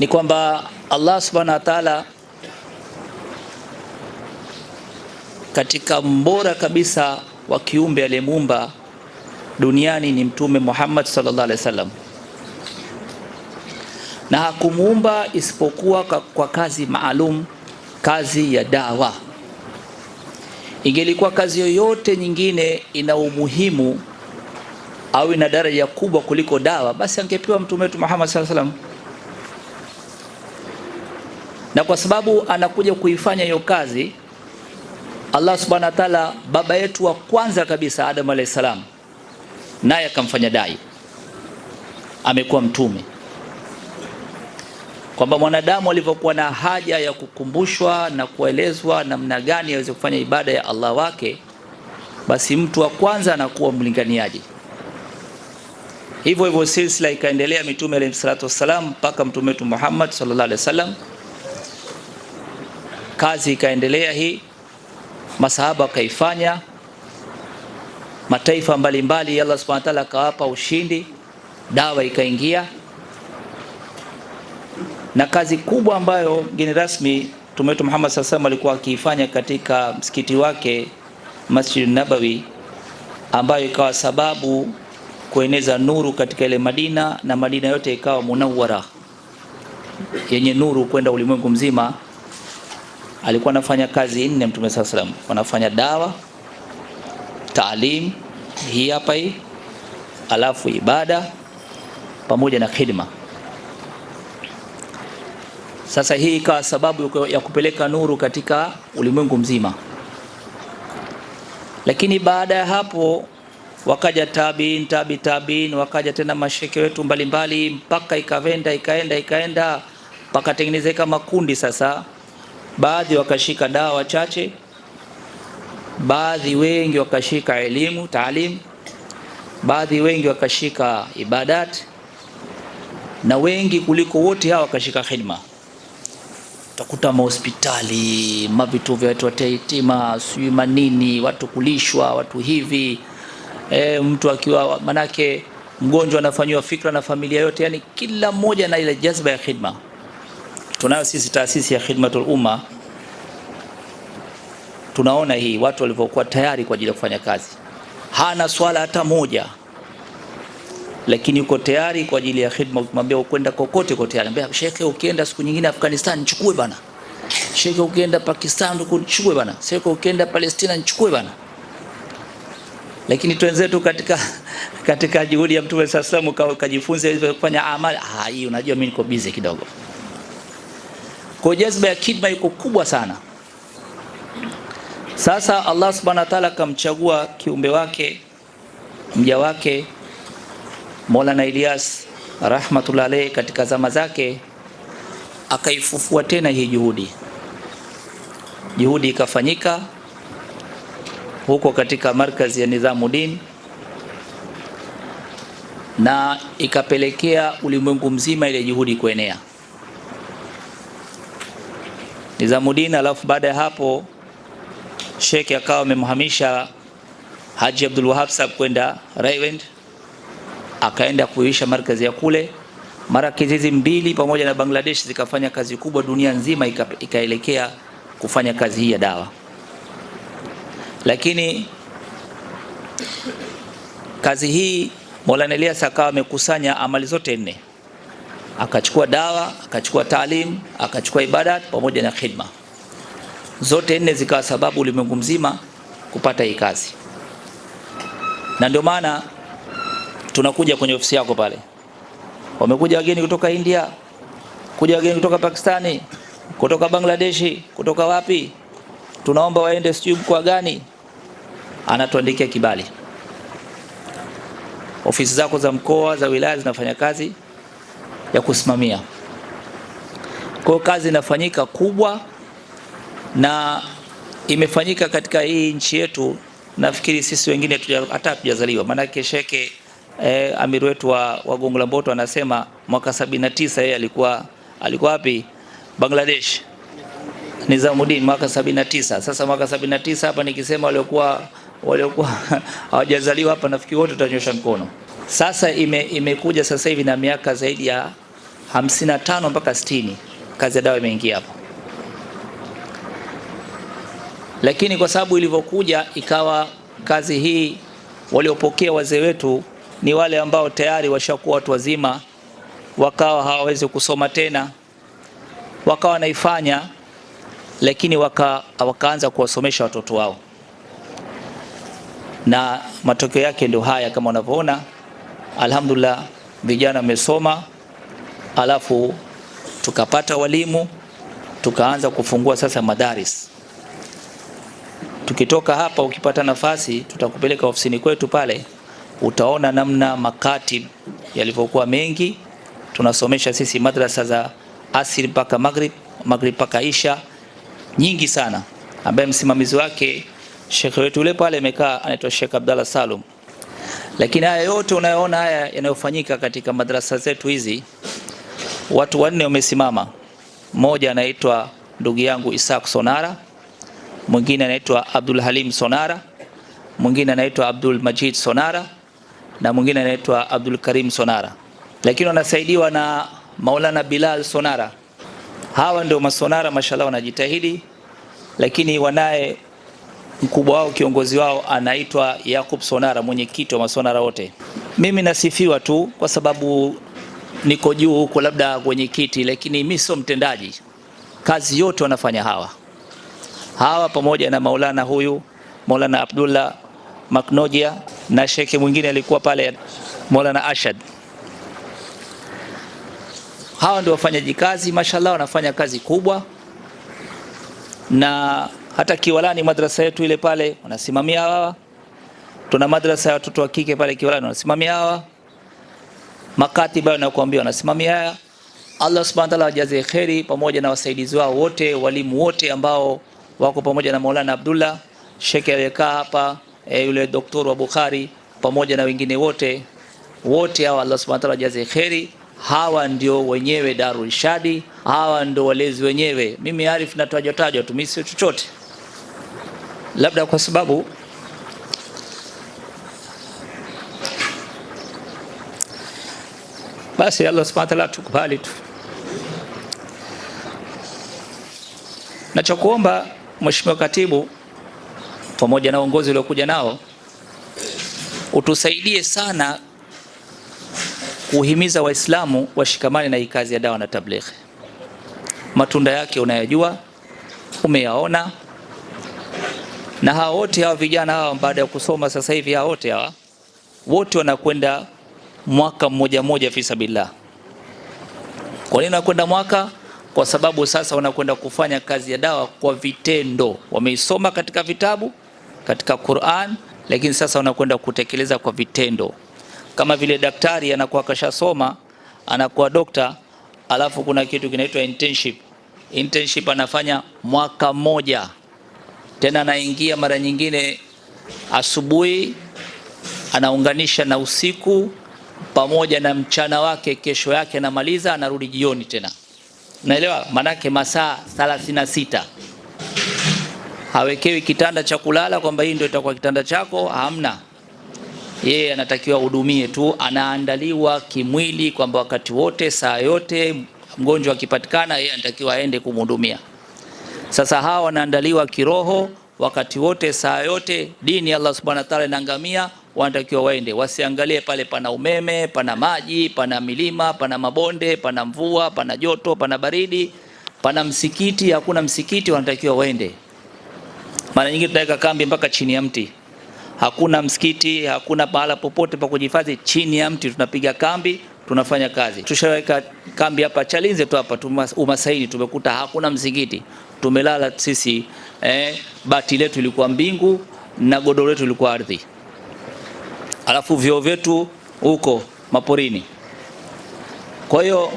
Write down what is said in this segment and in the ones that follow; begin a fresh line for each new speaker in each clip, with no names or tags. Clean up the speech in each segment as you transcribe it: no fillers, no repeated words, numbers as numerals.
ni kwamba Allah subhanahu wa ta'ala katika mbora kabisa wa kiumbe aliyemuumba duniani ni Mtume Muhammad sallallahu alaihi wasallam, na hakumuumba isipokuwa kwa kazi maalum, kazi ya dawa. Ingelikuwa kazi yoyote nyingine ina umuhimu au ina daraja kubwa kuliko dawa, basi angepewa Mtume wetu Muhammad sallallahu alaihi wasallam. Na kwa sababu anakuja kuifanya hiyo kazi, Allah subhanahu wa ta'ala, baba yetu wa kwanza kabisa Adam alayhi salam, naye akamfanya dai, amekuwa mtume, kwamba mwanadamu alivyokuwa na haja ya kukumbushwa na kuelezwa namna gani aweze kufanya ibada ya Allah wake, basi mtu wa kwanza anakuwa mlinganiaji. Hivyo hivyo silsila ikaendelea, mitume alayhi salatu wassalam mpaka mtume wetu Muhammad sallallahu alaihi wasallam. Kazi ikaendelea hii, masahaba kaifanya, mataifa mbalimbali Allah subhanahu wa ta'ala akawapa ushindi, dawa ikaingia. Na kazi kubwa ambayo mgeni rasmi Mtume wetu Muhammad sallallahu alaihi wasallam alikuwa akiifanya katika msikiti wake Masjid Nabawi, ambayo ikawa sababu kueneza nuru katika ile Madina, na Madina yote ikawa munawwara, yenye nuru kwenda ulimwengu mzima. Alikuwa anafanya kazi nne Mtume sallallahu alaihi wasallam. Anafanya dawa, taalim, hii hapa hii, alafu ibada pamoja na khidma. Sasa hii ikawa sababu ya kupeleka nuru katika ulimwengu mzima. Lakini baada ya hapo wakaja tabiin, wakaja tena mashekhe wetu mbalimbali, mpaka ikaenda mpaka tengenezeka makundi. Sasa baadhi wakashika dawa chache, baadhi wengi wakashika elimu taalim, baadhi wengi wakashika ibadat, na wengi kuliko wote hawa wakashika khidma. Utakuta mahospitali, mavitu vya watu yatima, sijui manini, watu kulishwa, watu hivi, mtu akiwa manake mgonjwa anafanywa fikra na familia yote, yani kila mmoja na ile jazba ya khidma. Tunayo sisi taasisi ya Khidmatul Umma, tunaona hii watu walivyokuwa tayari kwa ajili ya kufanya kazi. Hana swala hata moja, lakini yuko tayari kwa ajili ya khidma. Ukimwambia ukwenda kokote kote, anambia shekhe, ukienda siku nyingine Afghanistan nichukue bana, shekhe ukienda Pakistan nichukue bana, shekhe ukienda Palestina nichukue bana. Lakini twenzetu katika juhudi ya Mtume sallallahu alaihi wasallam kajifunza hivyo kufanya amali. Hii unajua mimi niko busy kidogo. Kwa jazba ya khidma iko kubwa sana. Sasa Allah subhanahu wa ta'ala kamchagua kiumbe wake, mja wake Maulana Ilyas rahmatullah alayhi, katika zama zake akaifufua tena hii juhudi ikafanyika huko katika markazi ya Nizamuddin, na ikapelekea ulimwengu mzima ile juhudi kuenea Nizamuddin. Alafu baada ya hapo Sheikh akawa amemhamisha Haji Abdul Wahab Sahab kwenda Raiwend, akaenda kuisha markazi ya kule. Markazi hizi mbili pamoja na Bangladesh zikafanya kazi kubwa dunia nzima, ikaelekea kufanya kazi hii ya dawa. Lakini kazi hii Maulana Ilyas akawa amekusanya amali zote nne, akachukua dawa, akachukua taalim, akachukua ibadat pamoja na khidma. Zote nne zikawa sababu ulimwengu mzima kupata hii kazi. Na ndio maana tunakuja kwenye ofisi yako pale, wamekuja wageni kutoka India, kuja wageni kutoka Pakistani, kutoka Bangladeshi, kutoka wapi, tunaomba waende sijui mkoa gani, anatuandikia kibali. Ofisi zako za mkoa, za wilaya zinafanya kazi ya kusimamia. Kwa kazi inafanyika kubwa, na imefanyika katika hii nchi yetu. Nafikiri sisi wengine hata hatujazaliwa, maana sheke amiri wetu wa Gongo la Mboto anasema mwaka 79 yeye alikuwa wapi? Bangladesh, Nizamuddin, mwaka 79. Sasa mwaka 79 hapa nikisema waliokuwa hawajazaliwa hapa, nafikiri wote tutanyosha mkono. Sasa imekuja sasa hivi na miaka zaidi ya 55 mpaka 60 kazi ya dawa imeingia hapo. Lakini kwa sababu ilivyokuja ikawa kazi hii waliopokea wazee wetu ni wale ambao tayari washakuwa watu wazima, wakawa hawawezi kusoma tena, wakawa naifanya, lakini wakaanza kuwasomesha watoto wao, na matokeo yake ndio haya kama unavyoona. Alhamdulillah, vijana wamesoma, alafu tukapata walimu, tukaanza kufungua sasa madaris. Tukitoka hapa, ukipata nafasi, tutakupeleka ofisini kwetu pale, utaona namna makatib yalivyokuwa mengi. Tunasomesha sisi madrasa za asiri mpaka maghrib, maghrib mpaka isha, nyingi sana, ambaye msimamizi wake Sheikh wetu yule pale amekaa, anaitwa Sheikh Abdallah Salum. Lakini haya yote unayoona haya yanayofanyika katika madrasa zetu hizi, watu wanne wamesimama. Mmoja anaitwa ndugu yangu Isaac Sonara, mwingine anaitwa Abdul Halim Sonara, mwingine anaitwa Abdul Majid Sonara, na mwingine anaitwa Abdul Karim Sonara. Lakini wanasaidiwa na Maulana Bilal Sonara. Hawa ndio masonara, mashallah, wanajitahidi. Lakini wanaye mkubwa wao, kiongozi wao anaitwa Yakub Sonara, mwenyekiti wa masonara wote. Mimi nasifiwa tu kwa sababu niko juu huko, labda kwenye kiti, lakini mimi sio mtendaji. Kazi yote wanafanya hawa pamoja na Maulana huyu, Maulana Abdullah Maknojia, na shekhe mwingine alikuwa pale, Maulana Ashad. Hawa ndio wafanyaji kazi, mashallah, wanafanya kazi kubwa. Na hata Kiwalani, madrasa yetu ile pale, wanasimamia hawa. Tuna madrasa ya watoto wa kike pale Kiwalani, wanasimamia hawa. Makatiba nakuambia wanasimamia haya. Allah subhanahu wa ta'ala ajaze kheri, pamoja na wasaidizi wao wote, walimu wote ambao wako pamoja na Maulana Abdullah, shekhe aliyekaa hapa, yule daktari wa Bukhari, pamoja na wengine wote hawa, Allah subhanahu wa ta'ala ajaze kheri. Hawa ndio wenyewe Darul Irshadi, hawa ndio walezi wenyewe. Mimi Arif natajwa tu, mimi sio chochote, labda kwa sababu basi Allah subhanahu wa ta'ala tukubali tu. Nachokuomba Mheshimiwa Katibu, pamoja na uongozi uliokuja nao, utusaidie sana kuhimiza Waislamu washikamane na hii kazi ya dawa na tablighi. Matunda yake unayajua, umeyaona. Na hawa wote hawa vijana hawa baada ya kusoma sasa hivi, hawa wote wanakwenda mwaka mmoja fi sabilillah. Kwa nini wanakwenda mwaka? Kwa sababu sasa wanakwenda kufanya kazi ya dawa kwa vitendo. Wameisoma katika vitabu, katika Qur'an, lakini sasa wanakwenda kutekeleza kwa vitendo. Kama vile daktari anakuwa kashasoma, anakuwa dokta, alafu kuna kitu kinaitwa internship. Internship anafanya mwaka mmoja. Tena anaingia mara nyingine asubuhi, anaunganisha na usiku pamoja na mchana wake, kesho yake anamaliza, anarudi jioni tena. Naelewa? Manake masaa 36. Hawekewi kitanda cha kulala kwamba hii ndio itakuwa kitanda chako, hamna. Yeye anatakiwa hudumie tu, anaandaliwa kimwili kwamba wakati wote, saa yote, mgonjwa akipatikana yeye anatakiwa aende kumhudumia. Sasa hawa wanaandaliwa kiroho wakati wote, saa yote. Dini Allah subhanahu wa ta'ala inaangamia, wanatakiwa waende, wasiangalie pale pana umeme, pana maji, pana milima, pana mabonde, pana mvua, pana joto, pana baridi, pana msikiti, hakuna msikiti, wanatakiwa waende. Mara nyingi tunaweka kambi mpaka chini ya mti. Hakuna msikiti, hakuna pahala popote pa kujihifadhi, chini ya mti tunapiga kambi, tunafanya kazi. Tushaweka kambi hapa Chalinze tu hapa Umasaini, tumekuta hakuna msikiti. Tumelala sisi, bati letu ilikuwa mbingu na godoro letu ilikuwa ardhi. Alafu vyoo vyetu huko maporini. Kwa hiyo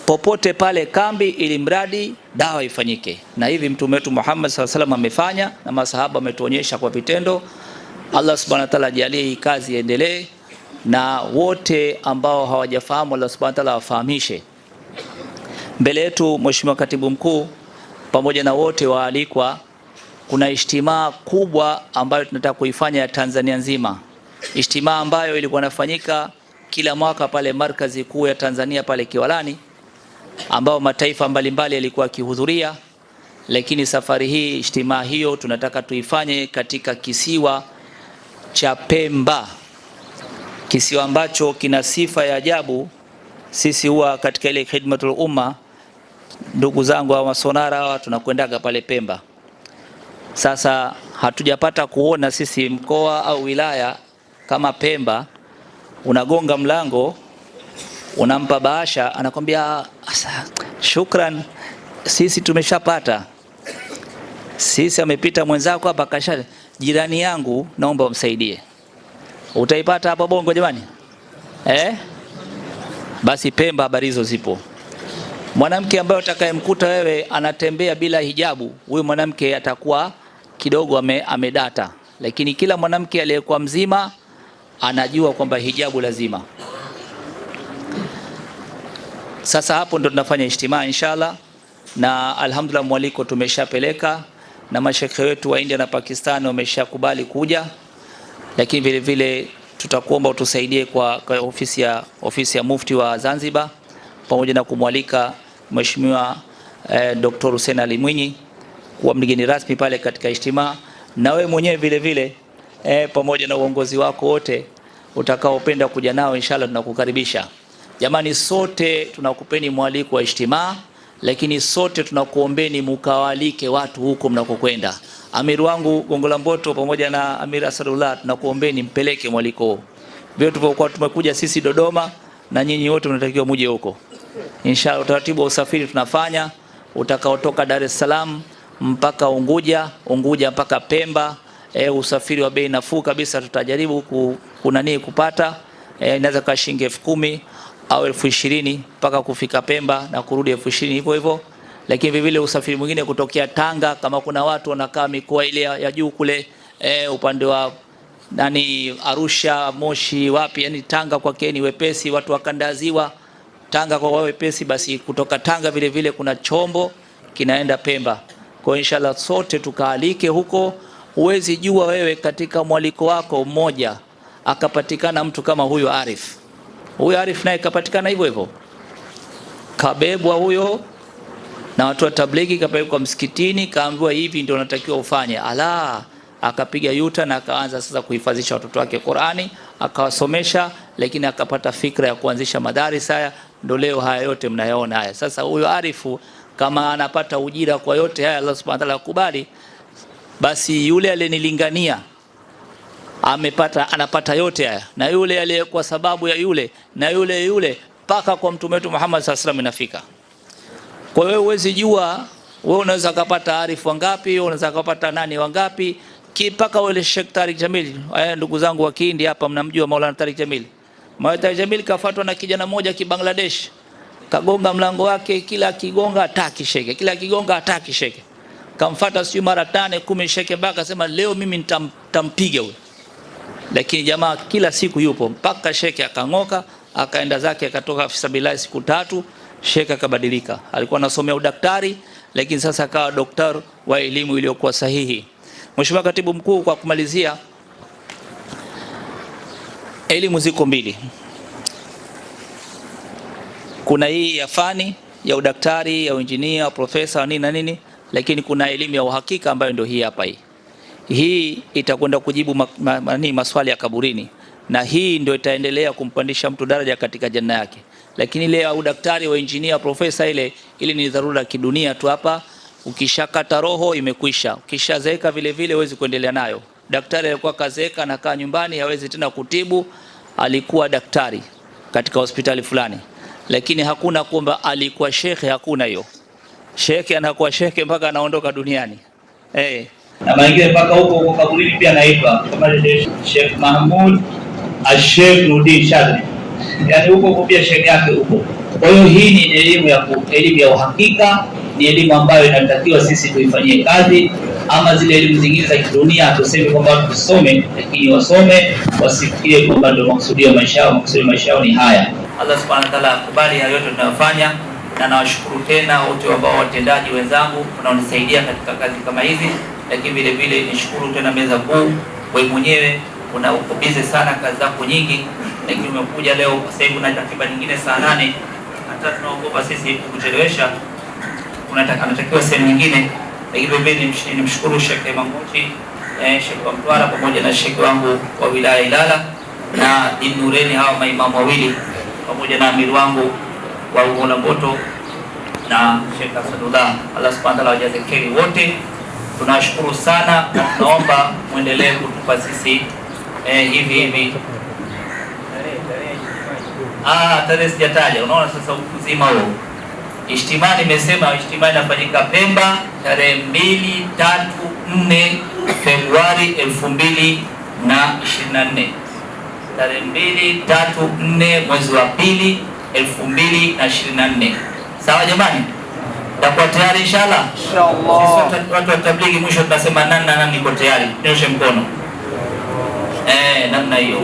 popote pale kambi, ili mradi dawa ifanyike. Na hivi Mtume wetu Muhammad sallallahu alaihi wasallam amefanya, na masahaba wametuonyesha kwa vitendo. Allah subhanahu wa ta'ala ajalie hii kazi iendelee, na wote ambao hawajafahamu Allah subhanahu wa ta'ala wafahamishe. Mbele yetu Mheshimiwa Katibu Mkuu pamoja na wote waalikwa, kuna ijtimaa kubwa ambayo tunataka kuifanya ya Tanzania nzima. Ijtimaa ambayo ilikuwa inafanyika kila mwaka pale markazi kuu ya Tanzania pale Kiwalani, ambao mataifa mbalimbali yalikuwa yakihudhuria, lakini safari hii ijtimaa hiyo tunataka tuifanye katika kisiwa cha Pemba, kisiwa ambacho kina sifa ya ajabu. Sisi huwa katika ile khidmatul umma, ndugu zangu wa masonara hawa, tunakwendaga pale Pemba. Sasa hatujapata kuona sisi mkoa au wilaya kama Pemba, unagonga mlango, unampa bahasha, anakwambia shukran, sisi tumeshapata. Sisi amepita mwenzako hapa kasha, jirani yangu naomba umsaidie. Utaipata hapa Bongo jamani? Basi Pemba habari hizo zipo. Mwanamke ambaye utakayemkuta wewe anatembea bila hijabu, huyu mwanamke atakuwa kidogo amedata, lakini kila mwanamke aliyekuwa mzima anajua kwamba hijabu lazima. Sasa hapo ndo tunafanya ijtimaa inshallah, na alhamdulillah mwaliko tumeshapeleka na mashekhe wetu wa India na Pakistan wameshakubali kuja, lakini vile vile tutakuomba utusaidie kwa ofisi ya mufti wa Zanzibar, pamoja na kumwalika Mheshimiwa Dr. Hussein Ali Mwinyi kuwa mgeni rasmi pale katika ijtimaa, na wewe mwenyewe vile vile pamoja na uongozi wako wote utakaopenda kuja nao inshallah tunakukaribisha. Jamani, sote tunakupeni mwaliko wa ijtimaa, lakini sote tunakuombeni mukawalike watu huko mnakokwenda. Amir wangu Gongo la Mboto pamoja na Amir Asadullah, tunakuombeni mpeleke mwaliko. Vile tulivyokuwa tumekuja sisi Dodoma, na nyinyi wote mnatakiwa muje huko. Inshallah utaratibu wa usafiri tunafanya utakaotoka Dar es Salaam mpaka Unguja mpaka Pemba, usafiri wa bei nafuu kabisa tutajaribu kupata, inaweza kwa shilingi 10,000 au 20,000 mpaka kufika Pemba na kurudi 20,000 hivyo hivyo. Lakini vile vile usafiri mwingine kutokea Tanga, kama kuna watu wanakaa mikoa ile ya juu kule upande wa Arusha, Moshi, wapi, yani Tanga kwa keni wepesi, watu wakandaziwa Tanga kwa wepesi, basi kutoka Tanga vile vile kuna chombo kinaenda Pemba. Kwa inshallah sote tukaalike huko. Uwezi jua wewe katika mwaliko wako mmoja akapatikana mtu kama huyo Arif. Huyo Arif naye kapatikana hivyo hivyo, kabebwa huyo na watu wa tablighi, kapelekwa msikitini, kaambiwa hivi ndio unatakiwa ufanye. Akapiga yuta na akaanza sasa kuhifadhisha watoto wake Qur'ani, akawasomesha, lakini akapata fikra ya kuanzisha madaris. Haya ndio leo haya yote mnayaona haya. Sasa huyo Arifu kama anapata ujira kwa yote haya, Allah Subhanahu wa ta'ala akubali, basi yule aliyenilingania anapata yote haya, na yule aliyekuwa sababu ya yule na yule mpaka kwa mtume wetu Muhammad sallallahu alaihi wasallam inafika. Kwa hiyo huwezi jua wewe unaweza kupata Arifu wangapi, unaweza kupata nani wangapi, mpaka wale Sheikh Tariq Jamil. Ndugu zangu wa Kihindi hapa mnamjua Maulana Tariq Jamil. Maulana Tariq Jamil kafuatwa na kijana mmoja kibangladesh, kagonga mlango wake, kila kigonga ataki sheke, kila kigonga ataki sheke, kamfuata sio mara 5 10 sheke, mpaka sema leo mimi nitampiga huyo. Lakini jamaa kila siku yupo mpaka sheke akang'oka, akaenda zake, akatoka afisa bila siku 3, sheke akabadilika. Alikuwa anasomea udaktari, lakini sasa akawa daktari wa elimu iliyokuwa sahihi. Mheshimiwa Katibu Mkuu, kwa kumalizia, elimu ziko mbili. Kuna hii ya fani ya udaktari, ya injinia, profesa nini na nini, lakini kuna elimu ya uhakika ambayo ndio hii hapa. Hii itakwenda kujibu maswali ya kaburini, na hii ndio itaendelea kumpandisha mtu daraja katika janna yake. Lakini ile ya udaktari wa injinia, profesa, ile ni dharura ya kidunia tu hapa. Ukishakata roho imekwisha. Ukishazeeka vile vile huwezi kuendelea nayo. Daktari alikuwa kazeeka na kaa nyumbani, hawezi tena kutibu, alikuwa daktari katika hospitali fulani, lakini hakuna kwamba alikuwa shekhe, hakuna hiyo. Shekhe anakuwa shekhe mpaka anaondoka duniani. Na maingine mpaka huko kaburini pia naitwa kama Sheikh Mahmud Al-Sheikh Nurdin Shadri, yani huko pia shekhe yake huko. Kwa hiyo hii ni elimu ya uhakika, ni elimu ambayo inatakiwa sisi tuifanyie kazi. Ama zile elimu zingine za kidunia tuseme kwamba tusome, lakini wasome wasifikie kwamba ndio maksudi ya maisha yao. Maksudi ya maisha yao ni haya. Allah Subhanahu wa ta'ala akubali hayo yote tunayofanya, na nawashukuru tena wote ambao watendaji wenzangu wanaonisaidia katika kazi kama hizi. Lakini vile vile nishukuru tena meza kuu, wewe mwenyewe uko busy sana, kazi zako nyingi, lakini umekuja leo. Sasa hivi kuna takriban nyingine saa 8 hata tunaogopa sisi kuchelewesha, anatakiwa sehemu nyingine. Lakini vile nimshukuru Sheikh Manguti, Sheikh wa Mtwara pamoja na Sheikh wangu wa wilaya Ilala na Nureni, hawa maimamu wawili pamoja na amiri wangu wa Ugala Mboto na Sheikh Asadullah. Allah subhanahu wa ta'ala wajaze kheri wote. Tunashukuru sana na tunaomba muendelee kutupa sisi hivi hivi. Tarehe sijataja, unaona sasa ukuzima huo. Ijtimaa nimesema ijtimaa inafanyika Pemba tarehe 2, 3, 4 Februari 2024. Tarehe 2, 3, 4 mwezi wa 2 2024. Sawa jamani? Takuwa tayari inshallah. Inshallah. Sisi watu wa tablighi mwisho tunasema nani niko tayari. Nyoshe mkono. Namna hiyo.